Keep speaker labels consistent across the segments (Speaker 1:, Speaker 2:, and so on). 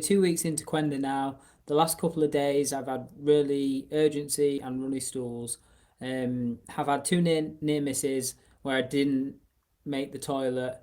Speaker 1: 2 weeks into Qenda now. The last couple of days, I've had really urgency and runny stools. Have had two near misses where I didn't make the toilet,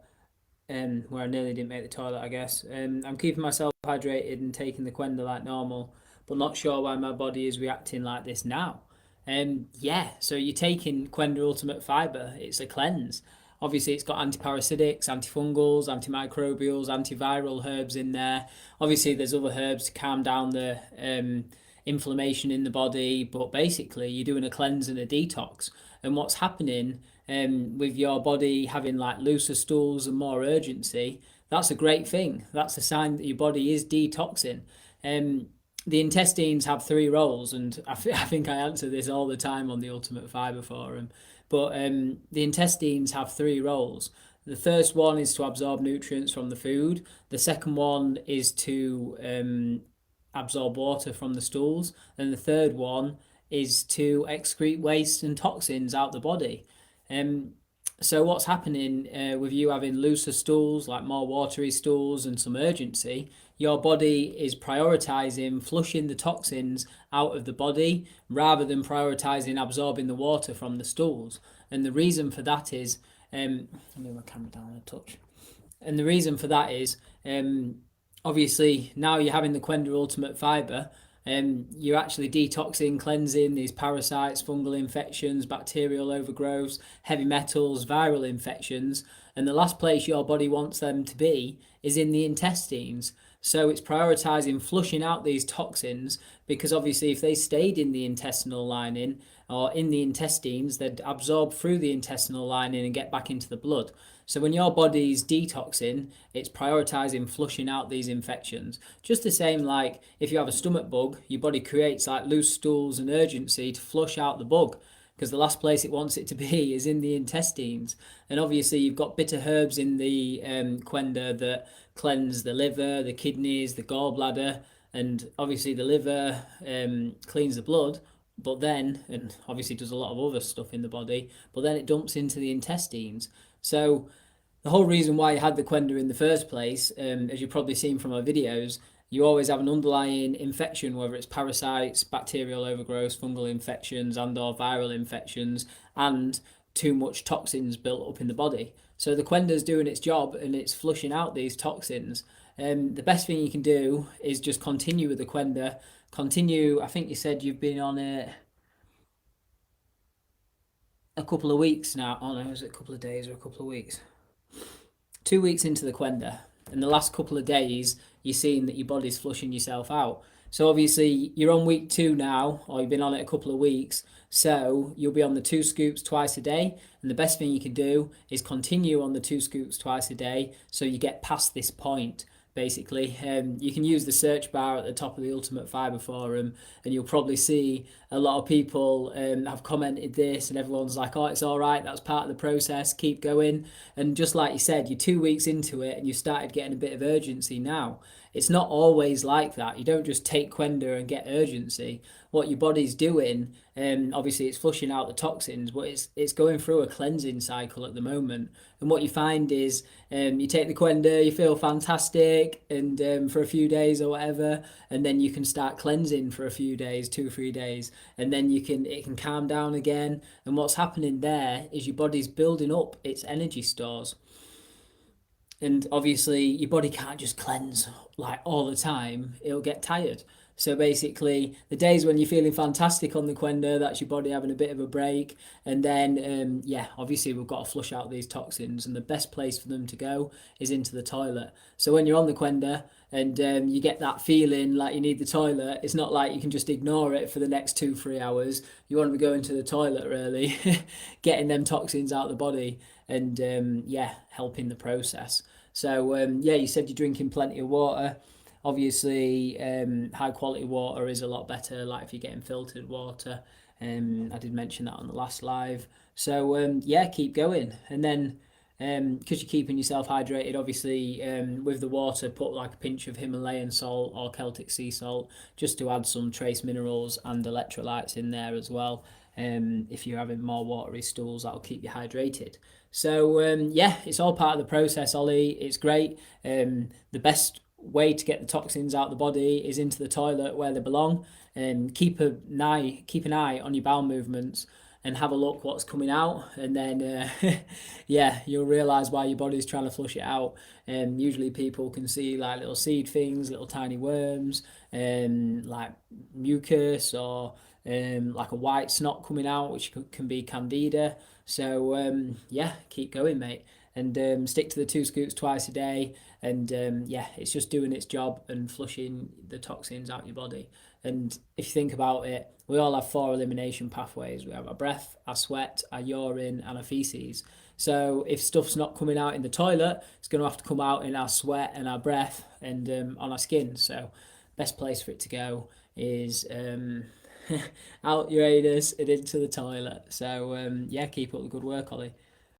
Speaker 1: where I nearly didn't make the toilet, I guess. I'm keeping myself hydrated and taking the Qenda like normal, but not sure why my body is reacting like this now. Yeah, so you're taking Qenda Ultimate Fibre. It's a cleanse. Obviously, it's got antiparasitics, antifungals, antimicrobials, antiviral herbs in there. Obviously, there's other herbs to calm down the inflammation in the body, but basically, you're doing a cleanse and a detox. And what's happening with your body having like looser stools and more urgency, that's a great thing. That's a sign that your body is detoxing. Um, the intestines have three roles, and I think I answer this all the time on the Ultimate Fibre Forum. But the intestines have three roles. The first one is to absorb nutrients from the food. The second one is to absorb water from the stools. And the third one is to excrete waste and toxins out the body. Um, so what's happening with you having looser stools, like more watery stools and some urgency, your body is prioritizing flushing the toxins out of the body rather than prioritizing absorbing the water from the stools. And the reason for that is, let me move my camera down a touch. And the reason for that is, obviously, now you're having the Qenda Ultimate Fibre, you're actually detoxing, cleansing these parasites, fungal infections, bacterial overgrowths, heavy metals, viral infections. And the last place your body wants them to be is in the intestines. So it's prioritizing flushing out these toxins because obviously, if they stayed in the intestinal lining or in the intestines, they'd absorb through the intestinal lining and get back into the blood. So when your body's detoxing, it's prioritizing flushing out these infections. Just the same like if you have a stomach bug, your body creates like loose stools and urgency to flush out the bug because the last place it wants it to be is in the intestines. And obviously you've got bitter herbs in the Qenda that cleanse the liver, the kidneys, the gallbladder, and obviously the liver cleans the blood, but then, and obviously does a lot of other stuff in the body, but then it dumps into the intestines. So the whole reason why I had the Qenda in the first place, as you've probably seen from our videos, you always have an underlying infection, whether it's parasites, bacterial overgrowth, fungal infections, and/or viral infections, and too much toxins built up in the body. So the Qenda is doing its job and it's flushing out these toxins. The best thing you can do is just continue with the Qenda. Continue. I think you said you've been on it a couple of weeks now. Oh no, was it a couple of days or a couple of weeks? 2 weeks into the Qenda, and the last couple of days, you're seeing that your body's flushing yourself out. So obviously, you're on week 2 now, or you've been on it a couple of weeks. So you'll be on the 2 scoops twice a day, and the best thing you can do is continue on the 2 scoops twice a day, so you get past this point. Basically, you can use the search bar at the top of the Ultimate Fibre Forum, and you'll probably see a lot of people have commented this, and everyone's like, "Oh, it's all right. That's part of the process. Keep going." And just like you said, you're 2 weeks into it, and you started getting a bit of urgency now. It's not always like that. You don't just take Qenda and get urgency. What your body's doing, obviously, it's flushing out the toxins, but it's going through a cleansing cycle at the moment. And what you find is, you take the Qenda, you feel fantastic, and for a few days or whatever, and then you can start cleansing for a few days, 2 or 3 days, and then it can calm down again. And what's happening there is your body's building up its energy stores. And obviously, your body can't just cleanse like all the time, it'll get tired. So basically, the days when you're feeling fantastic on the Qenda, that's your body having a bit of a break. And then, yeah, obviously, we've got to flush out these toxins. And the best place for them to go is into the toilet. So when you're on the Qenda and you get that feeling like you need the toilet, it's not like you can just ignore it for the next 2 or 3 hours. You want to be going to the toilet, really, getting them toxins out of the body and, yeah, helping the process. So, yeah, you said you're drinking plenty of water. Obviously, high quality water is a lot better, like if you're getting filtered water. I did mention that on the last live. So, yeah, keep going. And then, because you're keeping yourself hydrated, obviously, with the water, put like a pinch of Himalayan salt or Celtic sea salt just to add some trace minerals and electrolytes in there as well. If you're having more watery stools, that'll keep you hydrated. So, yeah, it's all part of the process, Ollie. It's great. The best way to get the toxins out of the body is into the toilet where they belong. And keep an eye on your bowel movements and have a look what's coming out, and then yeah, you'll realize why your body's trying to flush it out. And usually people can see like little seed things, little tiny worms, like mucus, or like a white snot coming out, which can be candida. So yeah, keep going, mate, and stick to the 2 scoops twice a day. And yeah, it's just doing its job and flushing the toxins out your body. And if you think about it, we all have 4 elimination pathways. We have our breath, our sweat, our urine, and our feces. So if stuff's not coming out in the toilet, it's going to have to come out in our sweat and our breath and on our skin. So best place for it to go is out your anus and into the toilet. So yeah, keep up the good work, Ollie.